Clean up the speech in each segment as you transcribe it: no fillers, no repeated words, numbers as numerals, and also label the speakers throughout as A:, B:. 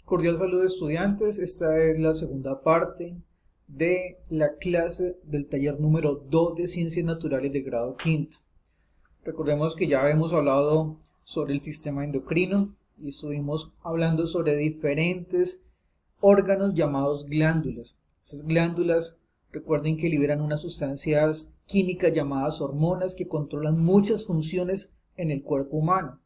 A: Cordial saludo estudiantes, esta es la segunda parte de la clase del taller número 2 de Ciencias Naturales de grado quinto. Recordemos que ya hemos hablado sobre el sistema endocrino y estuvimos hablando sobre diferentes órganos llamados glándulas. Esas glándulas, recuerden que liberan unas sustancias químicas llamadas hormonas que controlan muchas funciones en el cuerpo humano.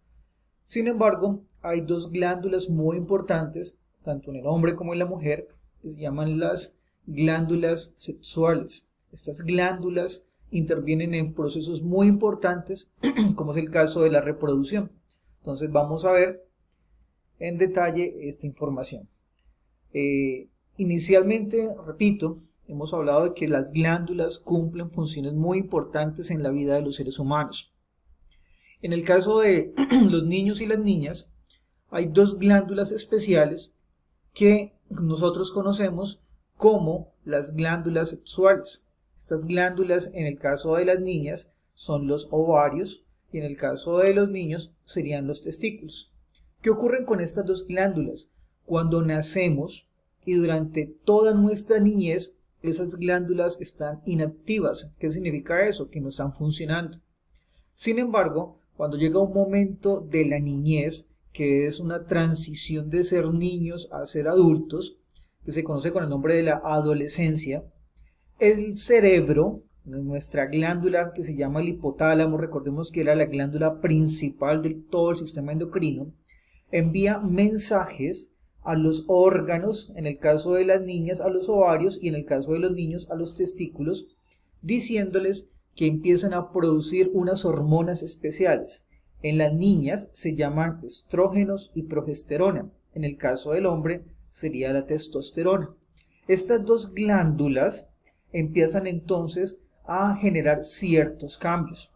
A: Sin embargo, hay dos glándulas muy importantes, tanto en el hombre como en la mujer, que se llaman las glándulas sexuales. Estas glándulas intervienen en procesos muy importantes, como es el caso de la reproducción. Entonces vamos a ver en detalle esta información. Inicialmente, repito, hemos hablado de que las glándulas cumplen funciones muy importantes en la vida de los seres humanos. En el caso de los niños y las niñas, hay dos glándulas especiales que nosotros conocemos como las glándulas sexuales. Estas glándulas, en el caso de las niñas, son los ovarios y en el caso de los niños serían los testículos. ¿Qué ocurre con estas dos glándulas? Cuando nacemos y durante toda nuestra niñez, esas glándulas están inactivas. ¿Qué significa eso? Que no están funcionando. Sin embargo, cuando llega un momento de la niñez, que es una transición de ser niños a ser adultos, que se conoce con el nombre de la adolescencia, el cerebro, nuestra glándula que se llama el hipotálamo, recordemos que era la glándula principal de todo el sistema endocrino, envía mensajes a los órganos, en el caso de las niñas a los ovarios y en el caso de los niños a los testículos, diciéndoles que empiezan a producir unas hormonas especiales. En las niñas se llaman estrógenos y progesterona. En el caso del hombre sería la testosterona. Estas dos glándulas empiezan entonces a generar ciertos cambios.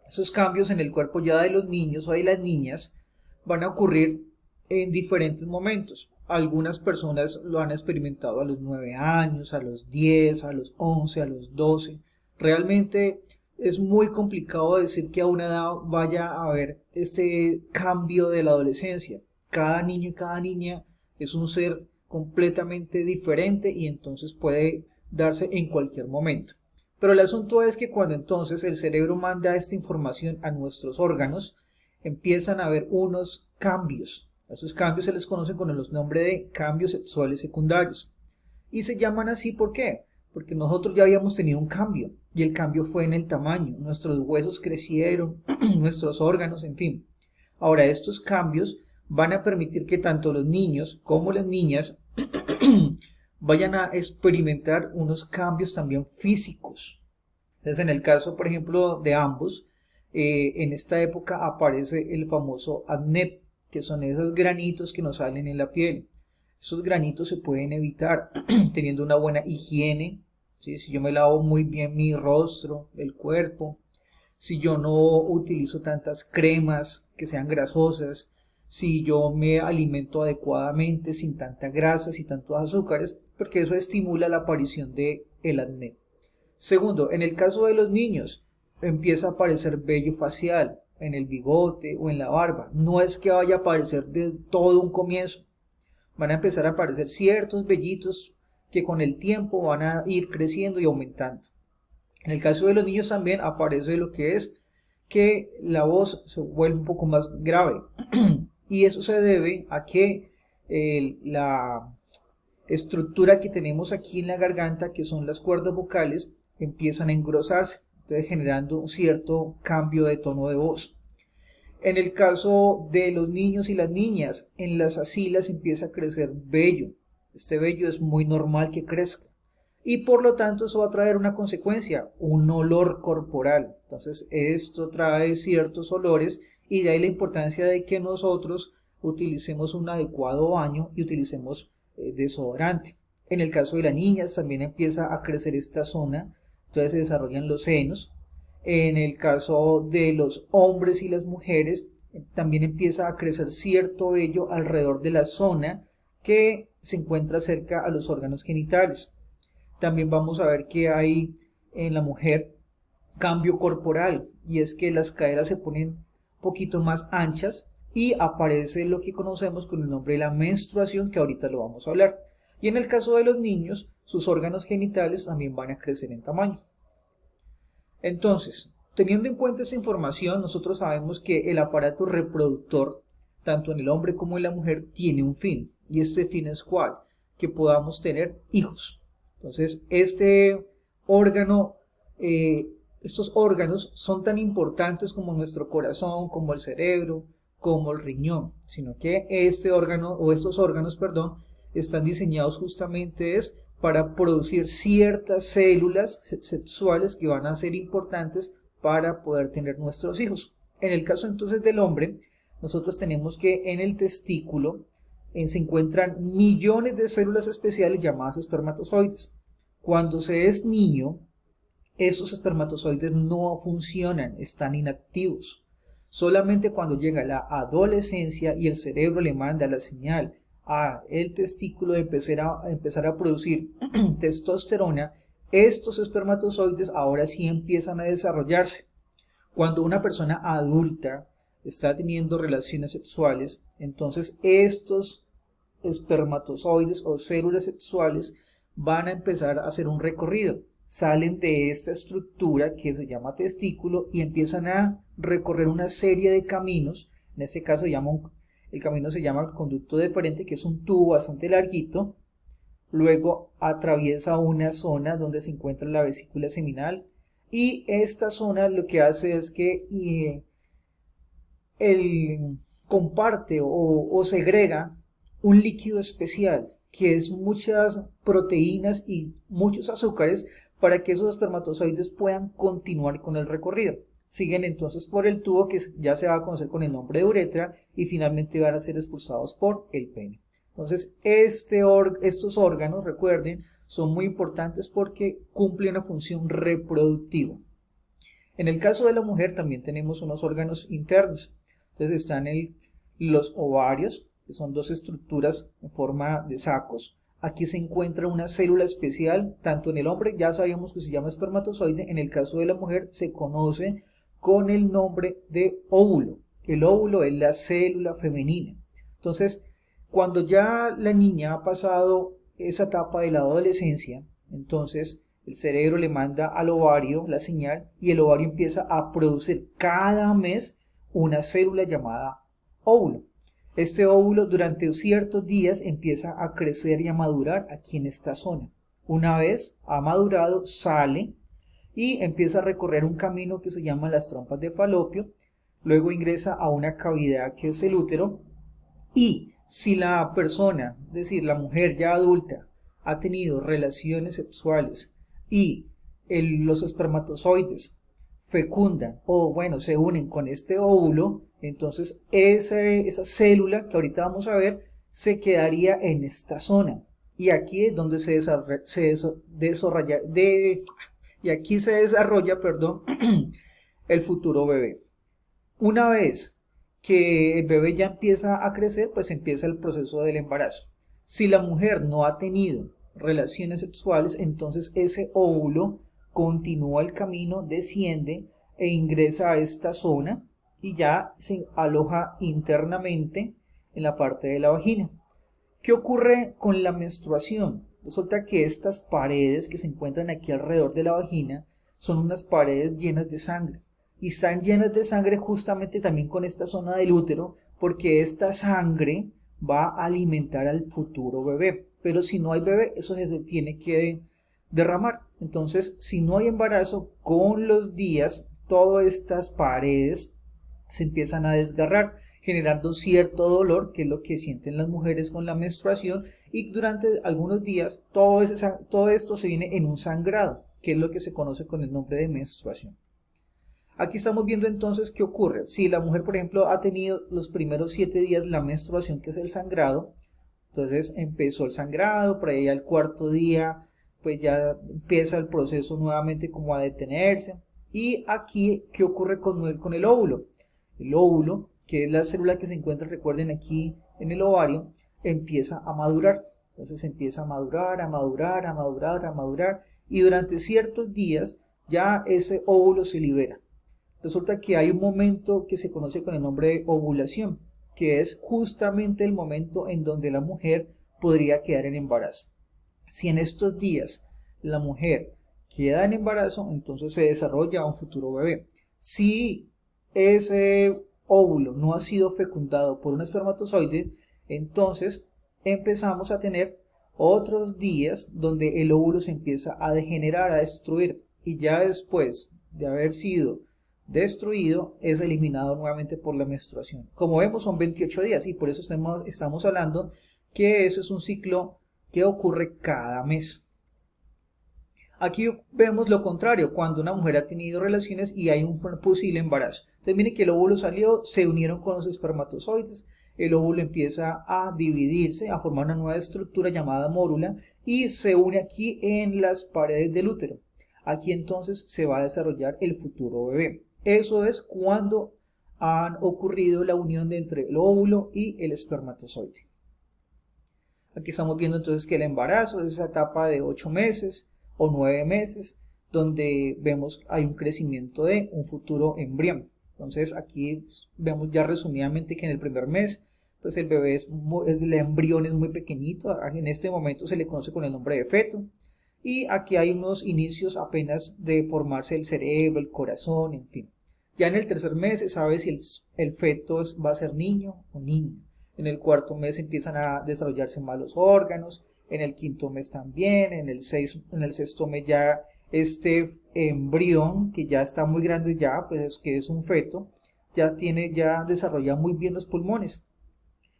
A: Esos cambios en el cuerpo ya de los niños o de las niñas van a ocurrir en diferentes momentos. Algunas personas lo han experimentado a los 9 años, a los 10, a los 11, a los 12. Realmente es muy complicado decir que a una edad vaya a haber ese cambio de la adolescencia. Cada niño y cada niña es un ser completamente diferente y entonces puede darse en cualquier momento. Pero el asunto es que cuando entonces el cerebro manda esta información a nuestros órganos, empiezan a haber unos cambios. A esos cambios se les conoce con los nombres de cambios sexuales secundarios. Y se llaman así ¿por qué? Porque nosotros ya habíamos tenido un cambio y el cambio fue en el tamaño. Nuestros huesos crecieron, nuestros órganos, en fin. Ahora estos cambios van a permitir que tanto los niños como las niñas vayan a experimentar unos cambios también físicos. Entonces en el caso, por ejemplo, de ambos, en esta época aparece el famoso acné, que son esos granitos que nos salen en la piel. Esos granitos se pueden evitar teniendo una buena higiene, ¿sí? Si yo me lavo muy bien mi rostro, el cuerpo, si yo no utilizo tantas cremas que sean grasosas, si yo me alimento adecuadamente, sin tanta grasa, sin tantos azúcares, porque eso estimula la aparición del acné. Segundo, en el caso de los niños, empieza a aparecer vello facial en el bigote o en la barba. No es que vaya a aparecer de todo un comienzo. Van a empezar a aparecer ciertos vellitos que con el tiempo van a ir creciendo y aumentando. En el caso de los niños también aparece lo que es que la voz se vuelve un poco más grave y eso se debe a que la estructura que tenemos aquí en la garganta, que son las cuerdas vocales, empiezan a engrosarse, entonces generando un cierto cambio de tono de voz. En el caso de los niños y las niñas, en las axilas empieza a crecer vello. Este vello es muy normal que crezca. Y por lo tanto eso va a traer una consecuencia, un olor corporal. Entonces esto trae ciertos olores y de ahí la importancia de que nosotros utilicemos un adecuado baño y utilicemos desodorante. En el caso de las niñas también empieza a crecer esta zona, entonces se desarrollan los senos. En el caso de los hombres y las mujeres, también empieza a crecer cierto vello alrededor de la zona que se encuentra cerca a los órganos genitales. También vamos a ver que hay en la mujer cambio corporal y es que las caderas se ponen un poquito más anchas y aparece lo que conocemos con el nombre de la menstruación, que ahorita lo vamos a hablar. Y en el caso de los niños, sus órganos genitales también van a crecer en tamaño. Entonces, teniendo en cuenta esa información, nosotros sabemos que el aparato reproductor, tanto en el hombre como en la mujer, tiene un fin. ¿Y este fin es cuál? Que podamos tener hijos. Entonces, este órgano, estos órganos son tan importantes como nuestro corazón, como el cerebro, como el riñón, sino que este órgano, o estos órganos, perdón, están diseñados justamente para producir ciertas células sexuales que van a ser importantes para poder tener nuestros hijos. En el caso entonces del hombre, nosotros tenemos que en el testículo se encuentran millones de células especiales llamadas espermatozoides. Cuando se es niño, estos espermatozoides no funcionan, están inactivos. Solamente cuando llega la adolescencia y el cerebro le manda la señal a el testículo de empezar a producir testosterona, estos espermatozoides ahora sí empiezan a desarrollarse. Cuando una persona adulta está teniendo relaciones sexuales, entonces estos espermatozoides o células sexuales van a empezar a hacer un recorrido. Salen de esta estructura que se llama testículo y empiezan a recorrer una serie de caminos. En este caso el camino se llama conducto deferente, que es un tubo bastante larguito. Luego atraviesa una zona donde se encuentra la vesícula seminal, y esta zona lo que hace es que comparte o segrega un líquido especial que es muchas proteínas y muchos azúcares para que esos espermatozoides puedan continuar con el recorrido. Siguen entonces por el tubo que ya se va a conocer con el nombre de uretra y finalmente van a ser expulsados por el pene. Entonces estos órganos, recuerden, son muy importantes porque cumplen una función reproductiva. En el caso de la mujer también tenemos unos órganos internos. Entonces están los ovarios, que son dos estructuras en forma de sacos. Aquí se encuentra una célula especial, tanto en el hombre ya sabíamos que se llama espermatozoide, en el caso de la mujer se conoce con el nombre de óvulo. El óvulo es la célula femenina. Entonces, cuando ya la niña ha pasado esa etapa de la adolescencia, entonces el cerebro le manda al ovario la señal y el ovario empieza a producir cada mes una célula llamada óvulo. Este óvulo durante ciertos días empieza a crecer y a madurar aquí en esta zona. Una vez ha madurado, sale y empieza a recorrer un camino que se llama las trompas de Falopio. Luego ingresa a una cavidad que es el útero, y si la persona, es decir, la mujer ya adulta, ha tenido relaciones sexuales y los espermatozoides fecundan se unen con este óvulo, entonces esa célula que ahorita vamos a ver se quedaría en esta zona, y aquí es donde se desarrolla el futuro bebé. Una vez que el bebé ya empieza a crecer, pues empieza el proceso del embarazo. Si la mujer no ha tenido relaciones sexuales, entonces ese óvulo continúa el camino, desciende e ingresa a esta zona y ya se aloja internamente en la parte de la vagina. ¿Qué ocurre con la menstruación? Resulta que estas paredes que se encuentran aquí alrededor de la vagina son unas paredes llenas de sangre, y están llenas de sangre justamente también con esta zona del útero, porque esta sangre va a alimentar al futuro bebé. Pero si no hay bebé, eso se tiene que derramar. Entonces, si no hay embarazo, con los días todas estas paredes se empiezan a desgarrar, generando cierto dolor, que es lo que sienten las mujeres con la menstruación, y durante algunos días todo esto se viene en un sangrado, que es lo que se conoce con el nombre de menstruación. Aquí estamos viendo entonces qué ocurre. Si la mujer, por ejemplo, ha tenido los primeros 7 días la menstruación, que es el sangrado, entonces empezó el sangrado, por ahí al cuarto día pues ya empieza el proceso nuevamente como a detenerse. Y aquí, ¿qué ocurre con el óvulo? El óvulo, que es la célula que se encuentra, recuerden, aquí en el ovario, empieza a madurar. Entonces empieza a madurar, a madurar, a madurar, a madurar, y durante ciertos días ya ese óvulo se libera. Resulta que hay un momento que se conoce con el nombre de ovulación. que es justamente el momento en donde la mujer podría quedar en embarazo. Si en estos días la mujer queda en embarazo, entonces se desarrolla un futuro bebé. Si ese óvulo no ha sido fecundado por un espermatozoide, entonces empezamos a tener otros días donde el óvulo se empieza a degenerar, a destruir, y ya después de haber sido destruido es eliminado nuevamente por la menstruación. Como vemos, son 28 días y por eso estamos hablando que eso es un ciclo que ocurre cada mes. Aquí vemos lo contrario, cuando una mujer ha tenido relaciones y hay un posible embarazo. Entonces miren que el óvulo salió, se unieron con los espermatozoides, el óvulo empieza a dividirse, a formar una nueva estructura llamada mórula y se une aquí en las paredes del útero. Aquí entonces se va a desarrollar el futuro bebé. Eso es cuando han ocurrido la unión entre el óvulo y el espermatozoide. Aquí estamos viendo entonces que el embarazo es esa etapa de 8 meses o 9 meses donde vemos hay un crecimiento de un futuro embrión. Entonces aquí vemos ya resumidamente que en el primer mes pues el bebé el embrión es muy pequeñito, en este momento se le conoce con el nombre de feto y aquí hay unos inicios apenas de formarse el cerebro, el corazón, en fin. Ya en el tercer mes se sabe si el feto va a ser niño o niña. En el cuarto mes empiezan a desarrollarse más los órganos, en el quinto mes también, en el sexto mes ya este embrión que ya está muy grande ya, pues que es un feto, ya desarrolla muy bien los pulmones.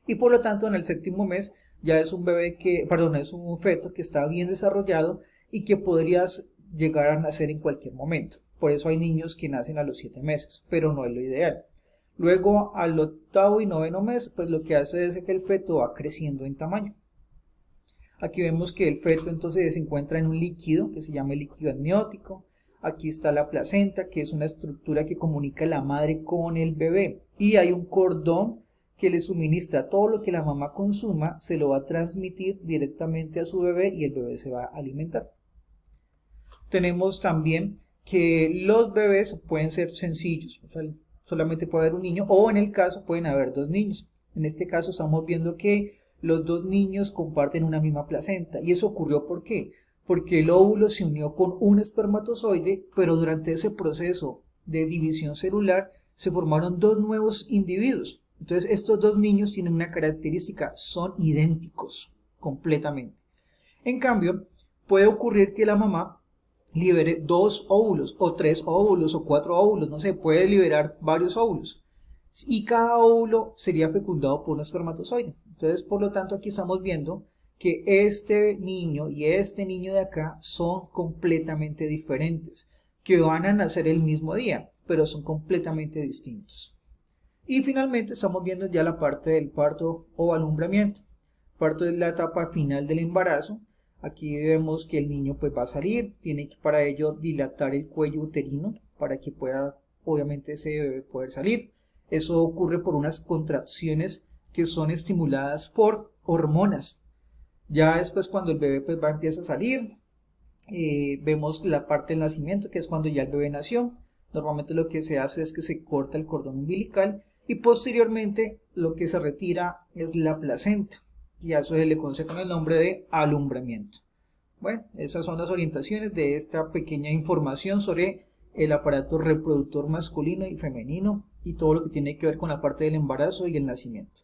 A: Y por lo tanto en el séptimo mes ya es un es un feto que está bien desarrollado y que podría llegar a nacer en cualquier momento. Por eso hay niños que nacen a los 7 meses, pero no es lo ideal. Luego al octavo y noveno mes, pues lo que hace es que el feto va creciendo en tamaño. Aquí vemos que el feto entonces se encuentra en un líquido que se llama el líquido amniótico. Aquí está la placenta, que es una estructura que comunica la madre con el bebé. Y hay un cordón que le suministra todo lo que la mamá consuma, se lo va a transmitir directamente a su bebé y el bebé se va a alimentar. Tenemos también que los bebés pueden ser sencillos, o sea, solamente puede haber un niño o en el caso pueden haber dos niños. En este caso estamos viendo que los dos niños comparten una misma placenta. ¿Y eso ocurrió por qué? Porque el óvulo se unió con un espermatozoide, pero durante ese proceso de división celular se formaron dos nuevos individuos. Entonces estos dos niños tienen una característica, son idénticos completamente. En cambio, puede ocurrir que la mamá libere 2 óvulos o 3 óvulos o 4 óvulos, no sé, puede liberar varios óvulos y cada óvulo sería fecundado por un espermatozoide. Entonces, por lo tanto, aquí estamos viendo que este niño y este niño de acá son completamente diferentes, que van a nacer el mismo día, pero son completamente distintos. Y finalmente estamos viendo ya la parte del parto o alumbramiento. Parto es la etapa final del embarazo. Aquí vemos que el niño pues va a salir, tiene que para ello dilatar el cuello uterino para que pueda, obviamente, ese bebé poder salir. Eso ocurre por unas contracciones que son estimuladas por hormonas. Ya después cuando el bebé pues empieza a salir, vemos la parte del nacimiento, que es cuando ya el bebé nació. Normalmente lo que se hace es que se corta el cordón umbilical y posteriormente lo que se retira es la placenta. Y a eso se le conoce con el nombre de alumbramiento. Bueno, esas son las orientaciones de esta pequeña información sobre el aparato reproductor masculino y femenino y todo lo que tiene que ver con la parte del embarazo y el nacimiento.